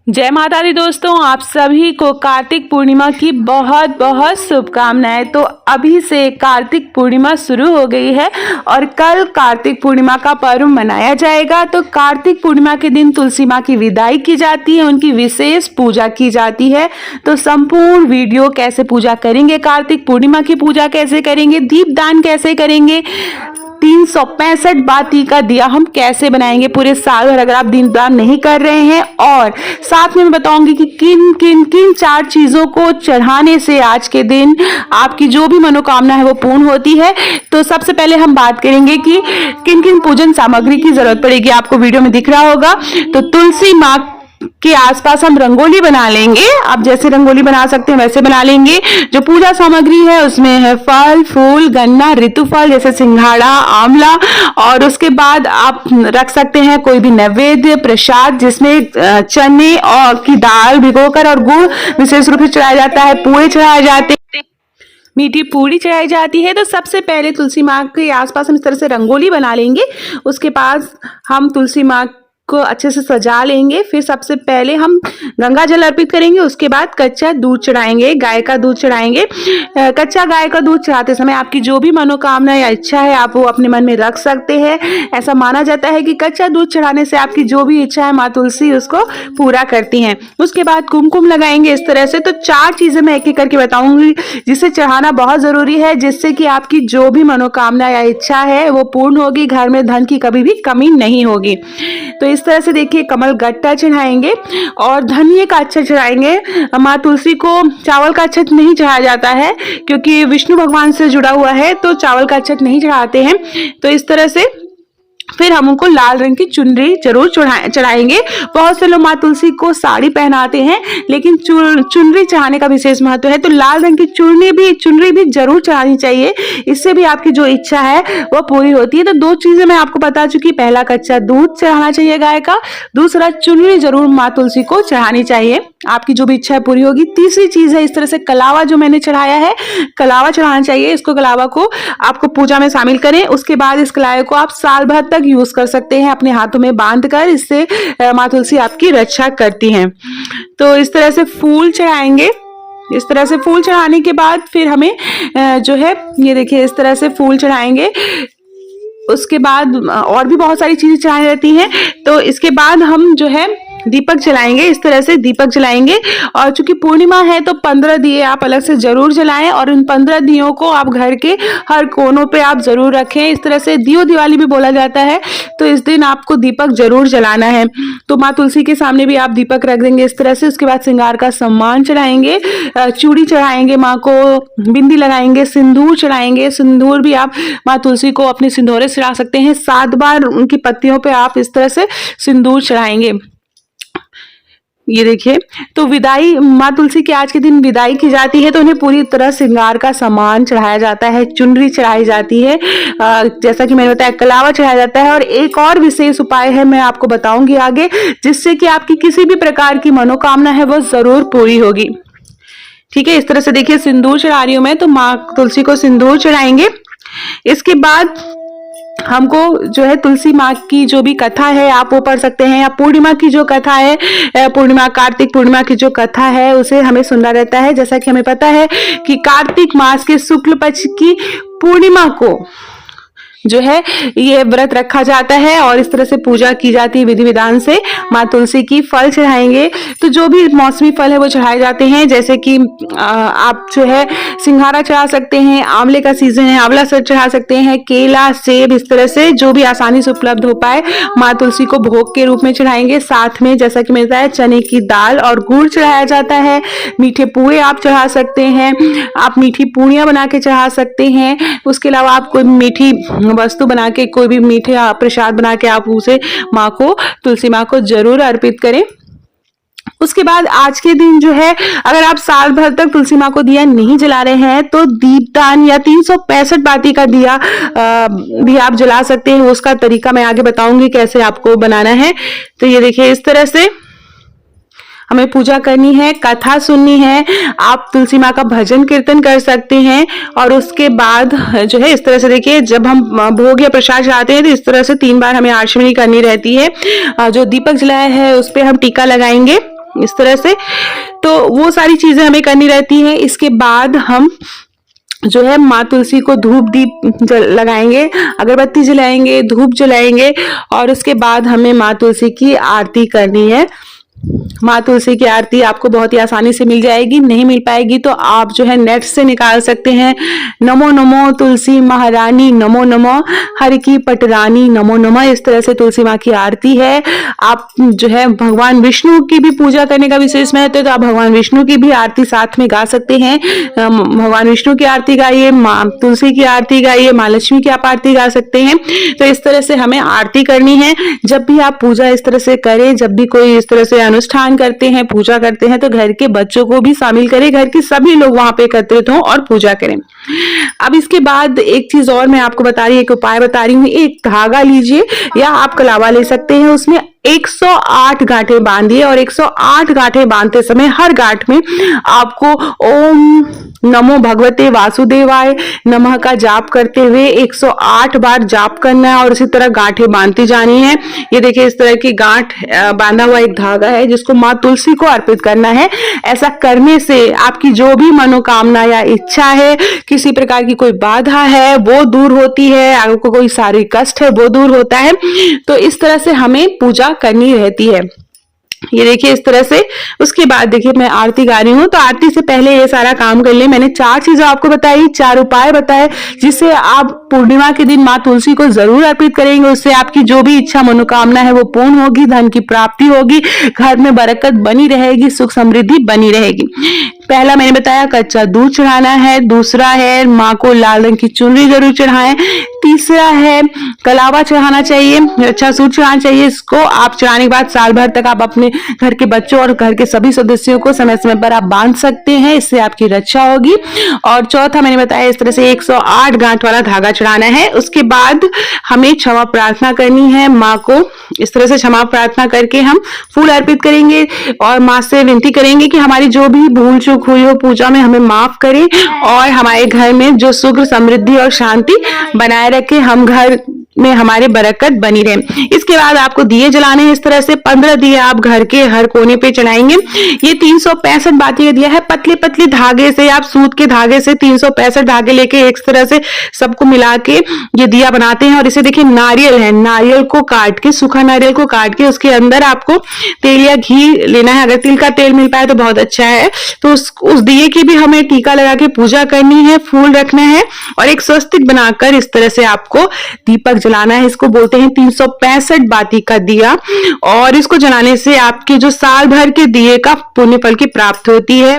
जय माता दी दोस्तों, आप सभी को कार्तिक पूर्णिमा की बहुत बहुत शुभकामनाएं। तो अभी से कार्तिक पूर्णिमा शुरू हो गई है और कल कार्तिक पूर्णिमा का पर्व मनाया जाएगा। तो कार्तिक पूर्णिमा के दिन तुलसी माँ की विदाई की जाती है, उनकी विशेष पूजा की जाती है। तो संपूर्ण वीडियो कैसे पूजा करेंगे, कार्तिक पूर्णिमा की पूजा कैसे करेंगे, दीपदान कैसे करेंगे, 365 बाती का दिया हम कैसे बनाएंगे पूरे साल भर अगर आप दीपदान नहीं कर रहे हैं, और साथ में मैं बताऊंगी कि किन किन किन 4 चीजों को चढ़ाने से आज के दिन आपकी जो भी मनोकामना है वो पूर्ण होती है। तो सबसे पहले हम बात करेंगे कि किन किन पूजन सामग्री की जरूरत पड़ेगी। आपको वीडियो में दिख रहा होगा। तो तुलसी माँ के आसपास हम रंगोली बना लेंगे। आप जैसे रंगोली बना सकते हैं वैसे बना लेंगे। जो पूजा सामग्री है उसमें है फल, फूल, गन्ना, ऋतुफल जैसे सिंघाड़ा, आंवला, और उसके बाद आप रख सकते हैं कोई भी नैवेद्य प्रसाद जिसमें चने और की दाल भिगोकर और गुड़ विशेष रूप से चढ़ाया जाता है, पुए चढ़ाए जाते हैं, मीठी पूरी चढ़ाई जाती है। तो सबसे पहले तुलसी माँ के आसपास हम इस तरह से रंगोली बना लेंगे। उसके पास हम तुलसी माँ को अच्छे से सजा लेंगे। फिर सबसे पहले हम गंगा जल अर्पित करेंगे। उसके बाद कच्चा दूध चढ़ाएंगे, गाय का दूध चढ़ाएंगे। कच्चा गाय का दूध चढ़ाते समय आपकी जो भी मनोकामना या इच्छा है आप वो अपने मन में रख सकते हैं। ऐसा माना जाता है कि कच्चा दूध चढ़ाने से आपकी जो भी इच्छा है माँ तुलसी उसको पूरा करती हैं। उसके बाद कुमकुम लगाएंगे इस तरह से। तो 4 चीजें मैं एक एक करके बताऊंगी जिसे चढ़ाना बहुत जरूरी है, जिससे कि आपकी जो भी मनोकामना या इच्छा है वो पूर्ण होगी, घर में धन की कभी भी कमी नहीं होगी। तो इस तरह से देखिए, कमल गट्टा चढ़ाएंगे और धनिये का अक्षत चढ़ाएंगे। माँ तुलसी को चावल का अक्षत नहीं चढ़ाया जाता है क्योंकि विष्णु भगवान से जुड़ा हुआ है, तो चावल का अक्षत नहीं चढ़ाते हैं। तो इस तरह से फिर हम उनको लाल रंग की चुनरी जरूर चढ़ाएंगे। बहुत से लोग माँ तुलसी को साड़ी पहनाते हैं, लेकिन चुनरी चढ़ाने का विशेष महत्व है। तो लाल रंग की चुनरी भी जरूर चढ़ानी चाहिए। इससे भी आपकी जो इच्छा है वो पूरी होती है। तो 2 चीजें मैं आपको बता चुकी। पहला, कच्चा दूध चढ़ाना चाहिए गाय का। दूसरा, चुनरी जरूर माँ तुलसी को चढ़ानी चाहिए, आपकी जो भी इच्छा है पूरी होगी। तीसरी चीज है इस तरह से कलावा जो मैंने चढ़ाया है, कलावा चढ़ाना चाहिए। इसको कलावा को आपको पूजा में शामिल करें। उसके बाद इस कलावे को आप साल भर तक यूज कर सकते हैं अपने हाथों में बांध कर। इससे माँ तुलसी आपकी रक्षा करती हैं। तो इस तरह से फूल चढ़ाएंगे। इस तरह से फूल चढ़ाने के बाद फिर हमें जो है ये देखिए इस तरह से फूल चढ़ाएंगे। उसके बाद और भी बहुत सारी चीजें चढ़ाई रहती हैं। तो इसके बाद हम जो है दीपक जलाएंगे। इस तरह से दीपक जलाएंगे, और चूंकि पूर्णिमा है तो 15 दिए आप अलग से जरूर जलाएं, और उन 15 दियों को आप घर के हर कोनों पे आप जरूर रखें। इस तरह से दियो दिवाली भी बोला जाता है। तो इस दिन आपको दीपक जरूर जलाना है। तो माँ तुलसी के सामने भी आप दीपक रख देंगे इस तरह से। उसके बाद श्रृंगार का सम्मान चढ़ाएंगे, चूड़ी चढ़ाएंगे, माँ को बिंदी लगाएंगे, सिंदूर चढ़ाएंगे। सिंदूर भी आप माँ तुलसी को अपने सिंदूरे से चढ़ा सकते हैं। 7 बार उनकी पत्तियों पे आप इस तरह से सिंदूर चढ़ाएंगे। ये देखिए, तो विदाई माँ तुलसी की आज के दिन विदाई की जाती है, तो उन्हें पूरी तरह श्रृंगार का सामान चढ़ाया जाता है, चुनरी चढ़ाई जाती है, जैसा कि मैंने बताया कलावा चढ़ाया जाता है। और एक और विशेष उपाय है, मैं आपको बताऊंगी आगे, जिससे कि आपकी किसी भी प्रकार की मनोकामना है वो जरूर पूरी होगी। ठीक है, इस तरह से देखिए सिंदूर चढ़ा रही हूं मैं, तो माँ तुलसी को सिंदूर चढ़ाएंगे। इसके बाद हमको जो है तुलसी माँ की जो भी कथा है आप वो पढ़ सकते हैं, या पूर्णिमा की जो कथा है, पूर्णिमा कार्तिक पूर्णिमा की जो कथा है उसे हमें सुनना रहता है। जैसा कि हमें पता है कि कार्तिक मास के शुक्ल पक्ष की पूर्णिमा को जो है ये व्रत रखा जाता है, और इस तरह से पूजा की जाती है विधि विधान से। माँ तुलसी की फल चढ़ाएंगे, तो जो भी मौसमी फल है वो चढ़ाए जाते हैं। जैसे कि आप जो है सिंघाड़ा चढ़ा सकते हैं, आंवले का सीजन है आंवला सर चढ़ा सकते हैं, केला, सेब, इस तरह से जो भी आसानी से उपलब्ध हो पाए माँ तुलसी को भोग के रूप में चढ़ाएंगे। साथ में जैसा कि मैंने बताया चने की दाल और गुड़ चढ़ाया जाता है। मीठे पुए आप चढ़ा सकते हैं, आप मीठी पूड़ियाँ बना के चढ़ा सकते हैं। उसके अलावा आप कोई मीठी वस्तु बना के, कोई भी मीठे प्रसाद बना के आप उसे माँ को, तुलसी माँ को जरूर अर्पित करें। उसके बाद आज के दिन जो है, अगर आप साल भर तक तुलसी माँ को दिया नहीं जला रहे हैं तो दीपदान या 365 बाती का दिया भी आप जला सकते हैं। उसका तरीका मैं आगे बताऊंगी कैसे आपको बनाना है। तो ये देखिए इस तरह से हमें पूजा करनी है, कथा सुननी है, आप तुलसी माँ का भजन कीर्तन कर सकते हैं। और उसके बाद जो है इस तरह से देखिए, जब हम भोग या प्रसाद चढ़ाते हैं तो इस तरह से 3 बार हमें आचमनी करनी रहती है। जो दीपक जलाया है उस पर हम टीका लगाएंगे। इस तरह से। तो वो सारी चीजें हमें करनी रहती हैं। इसके बाद हम जो है माँ तुलसी को धूप दीप लगाएंगे, अगरबत्ती जलाएंगे, धूप जलाएंगे और उसके बाद हमें माँ तुलसी की आरती करनी है। माँ तुलसी की आरती आपको बहुत ही आसानी से मिल जाएगी। नहीं मिल पाएगी तो आप जो है नेट से निकाल सकते हैं। नमो नमो तुलसी महारानी, नमो नमो हर की पटरानी, नमो नमः, इस तरह से तुलसी माँ की आरती है। आप जो है भगवान विष्णु की भी पूजा करने का विशेष महत्व है, तो आप भगवान विष्णु की भी आरती साथ में गा सकते हैं। भगवान विष्णु की आरती गाइए, माँ तुलसी की आरती गाइए, माँ लक्ष्मी की आप आरती गा सकते हैं। तो इस तरह से हमें आरती करनी है। जब भी आप पूजा इस तरह से करें, जब भी कोई इस तरह से अनुष्ठान करते हैं, पूजा करते हैं, तो घर के बच्चों को भी शामिल करें, घर के सभी लोग वहां पे एकत्रित हों और पूजा करें। अब इसके बाद एक चीज और मैं आपको बता रही हूँ, एक उपाय बता रही हूँ। एक धागा लीजिए या आप कलावा ले सकते हैं, उसमें 108 गांठें बांधिए और 108 गांठें बांधते समय हर गांठ में आपको ओम नमो भगवते वासुदेवाय नमः का जाप करते हुए 108 बार जाप करना है और इसी तरह गांठें बांधती जानी है। ये देखिए, इस तरह की गांठ बांधा हुआ एक धागा है जिसको माँ तुलसी को अर्पित करना है। ऐसा करने से आपकी जो भी मनोकामना या इच्छा है, किसी प्रकार की कोई बाधा है वो दूर होती है, आपको कोई शारीरिक कष्ट है वो दूर होता है। तो इस तरह से हमें पूजा करनी रहती है। ये देखिए इस तरह से। उसके बाद देखिए मैं आरती गा रही हूँ, तो आरती से पहले ये सारा काम कर ले। मैंने 4 चीजें आपको बताई, 4 उपाय बताए जिससे आप पूर्णिमा के दिन माँ तुलसी को जरूर अर्पित करेंगे। उससे आपकी जो भी इच्छा मनोकामना है वो पूर्ण होगी, धन की प्राप्ति होगी, घर में बरकत बनी रहेगी, सुख समृद्धि बनी रहेगी। पहला मैंने बताया कच्चा दूध चढ़ाना है, दूसरा है माँ को लाल रंग की चुनरी जरूर चढ़ाएं, तीसरा है कलावा चढ़ाना चाहिए, अच्छा सूट चढ़ाना चाहिए। इसको आप चढ़ाने के बाद साल भर तक आप अपने घर के बच्चों और घर के सभी सदस्यों को समय समय पर आप बांध सकते हैं, इससे आपकी रक्षा होगी। और चौथा मैंने बताया इस तरह से 108 गांठ वाला धागा चढ़ाना है। उसके बाद हमें क्षमा प्रार्थना करनी है माँ को। इस तरह से क्षमा प्रार्थना करके हम फूल अर्पित करेंगे और माँ से विनती करेंगे कि हमारी जो भी भूल चूक हुई हो पूजा में हमें माफ करें और हमारे घर में जो सुख समृद्धि और शांति बनाए रखे, हम घर में हमारे बरकत बनी रहे। इसके बाद आपको दिए जलाने हैं। इस तरह से 15 दिए आप घर के हर कोने पे चढ़ाएंगे। ये 365 बाती का दिया है, पतले पतले धागे से, आप सूत के धागे से 365 धागे लेके एक तरह से सबको मिला के ये दिया बनाते हैं। और इसे देखिए नारियल है, नारियल को काट के, सूखा नारियल को काट के उसके अंदर आपको तेल या घी लेना है। अगर तिल का तेल मिल पाए तो बहुत अच्छा है। तो उस दिए की भी हमें टीका लगा के पूजा करनी है, फूल रखना है और एक स्वस्तिक बनाकर इस तरह से आपको दीपक जलाना है। इसको बोलते हैं 365 बाती का दिया और इसको जलाने से आपके जो साल भर के दिए का पुण्य फल की प्राप्ति होती है।